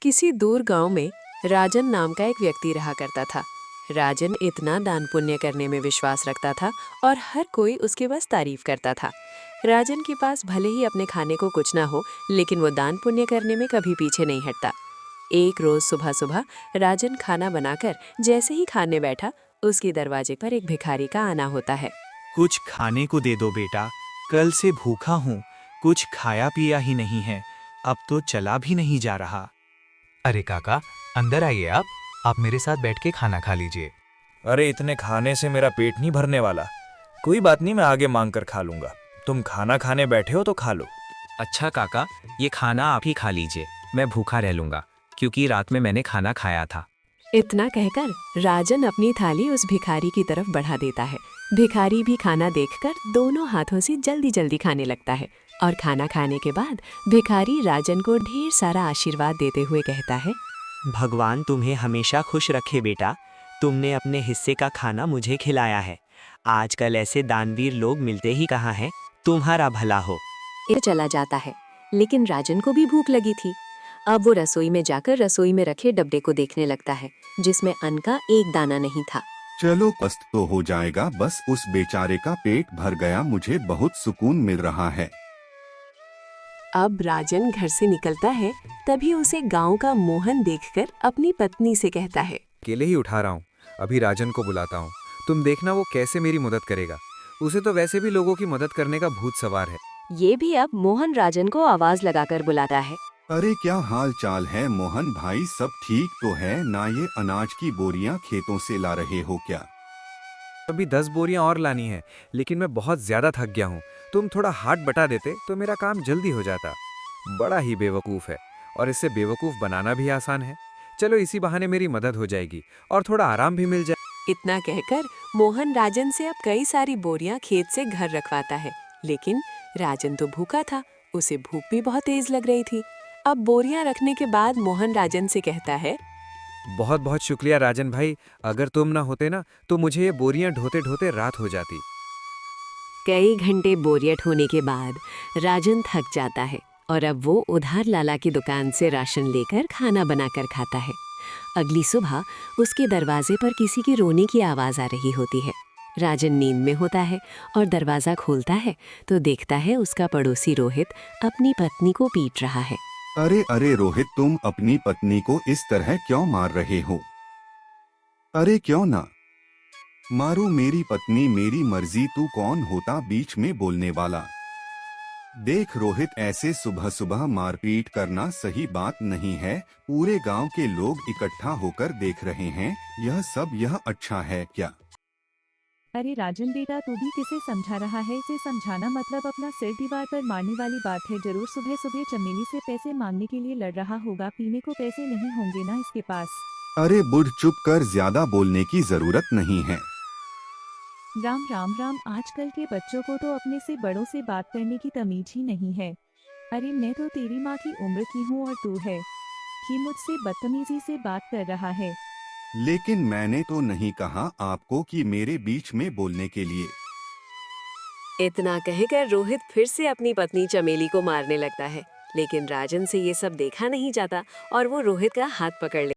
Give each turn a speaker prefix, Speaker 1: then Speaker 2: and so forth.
Speaker 1: किसी दूर गांव में राजन नाम का एक व्यक्ति रहा करता था। राजन इतना दान पुण्य करने में विश्वास रखता था और हर कोई उसकी बस तारीफ करता था। राजन के पास भले ही अपने खाने को कुछ ना हो, लेकिन वो दान पुण्य करने में कभी पीछे नहीं हटता। एक रोज सुबह सुबह राजन खाना बनाकर जैसे ही खाने बैठा, उसके दरवाजे पर एक भिखारी का आना होता है।
Speaker 2: कुछ खाने को दे दो बेटा, कल से भूखा हूँ, कुछ खाया पिया ही नहीं है, अब तो चला भी नहीं जा रहा।
Speaker 3: अरे काका, अंदर आइए। आप मेरे साथ बैठ के खाना खा लीजिए।
Speaker 4: अरे इतने खाने से मेरा पेट नहीं भरने वाला। कोई बात नहीं, मैं आगे मांग कर खा लूंगा। तुम खाना खाने बैठे हो तो खा लो।
Speaker 3: अच्छा काका, ये खाना आप ही खा लीजिए, मैं भूखा रह लूंगा क्योंकि रात में मैंने खाना खाया था।
Speaker 1: इतना कहकर राजन अपनी थाली उस भिखारी की तरफ बढ़ा देता है। भिखारी भी खाना देखकर दोनों हाथों से जल्दी जल्दी खाने लगता है और खाना खाने के बाद भिखारी राजन को ढेर सारा आशीर्वाद देते हुए कहता है,
Speaker 5: भगवान तुम्हें हमेशा खुश रखे बेटा, तुमने अपने हिस्से का खाना मुझे खिलाया है। आजकल ऐसे दानवीर लोग मिलते ही कहाँ हैं, तुम्हारा भला हो।
Speaker 1: ये चला जाता है। लेकिन राजन को भी भूख लगी थी। अब वो रसोई में जाकर रसोई में रखे डब्बे को देखने लगता है, जिसमें अन्न का एक दाना नहीं था।
Speaker 6: चलो कष्ट तो हो जाएगा, बस उस बेचारे का पेट भर गया, मुझे बहुत सुकून मिल रहा है।
Speaker 1: अब राजन घर से निकलता है, तभी उसे गांव का मोहन देखकर अपनी पत्नी से कहता है,
Speaker 7: अकेले ही उठा रहा हूँ, अभी राजन को बुलाता हूँ, तुम देखना वो कैसे मेरी मदद करेगा। उसे तो वैसे भी लोगों की मदद करने का भूत सवार है।
Speaker 1: ये भी अब मोहन राजन को आवाज लगाकर बुलाता है।
Speaker 6: अरे क्या हाल चाल है मोहन भाई, सब ठीक तो है ना? ये अनाज की बोरियां खेतों से ला रहे हो क्या?
Speaker 7: अभी 10 बोरियां और लानी है, लेकिन मैं बहुत ज्यादा थक गया हूँ। तुम थोड़ा हाथ बटा देते तो मेरा काम जल्दी हो जाता। बड़ा ही बेवकूफ़ है और इससे बेवकूफ़ बनाना भी आसान है। चलो इसी बहाने मेरी मदद हो जाएगी और थोड़ा आराम भी मिल जाए।
Speaker 1: इतना कहकर मोहन राजन से अब कई सारी बोरियां खेत से घर रखवाता है। लेकिन राजन तो भूखा था, उसे भूख भी बहुत तेज लग रही थी। अब बोरियां रखने के बाद मोहन राजन से कहता है,
Speaker 7: बहुत बहुत शुक्रिया राजन भाई, अगर तुम ना होते ना तो मुझे ये बोरियां ढोते ढोते रात हो जाती।
Speaker 1: कई घंटे बोरियां ढोने के बाद राजन थक जाता है और अब वो उधार लाला की दुकान से राशन लेकर खाना बनाकर खाता है। अगली सुबह उसके दरवाजे पर किसी की रोने की आवाज़ आ रही होती है। राजन नींद में होता है और दरवाज़ा खोलता है तो देखता है उसका पड़ोसी रोहित अपनी पत्नी को पीट रहा है।
Speaker 6: अरे अरे रोहित, तुम अपनी पत्नी को इस तरह क्यों मार रहे हो? अरे क्यों ना मारो मेरी पत्नी, मेरी मर्जी, तू कौन होता बीच में बोलने वाला? देख रोहित, ऐसे सुबह सुबह मारपीट करना सही बात नहीं है। पूरे गांव के लोग इकट्ठा होकर देख रहे हैं, यह अच्छा है क्या?
Speaker 8: अरे राजन बेटा, तू भी किसे समझा रहा है? इसे समझाना मतलब अपना सिर दीवार पर मारने वाली बात है। जरूर सुबह सुबह चमेली से पैसे मांगने के लिए लड़ रहा होगा, पीने को पैसे नहीं होंगे ना इसके पास।
Speaker 6: अरे बुढ़ चुप कर, ज्यादा बोलने की जरूरत नहीं है।
Speaker 8: राम राम राम, आजकल के बच्चों को तो अपने से बड़ों से बात करने की तमीज ही नहीं है। अरे मैं तो तेरी माँ की उम्र की हूँ और तू है कि मुझसे बदतमीजी से बात कर रहा है।
Speaker 6: लेकिन मैंने तो नहीं कहा आपको कि मेरे बीच में बोलने के लिए।
Speaker 1: इतना कहकर रोहित फिर से अपनी पत्नी चमेली को मारने लगता है। लेकिन राजन से ये सब देखा नहीं जाता और वो रोहित का हाथ पकड़ ले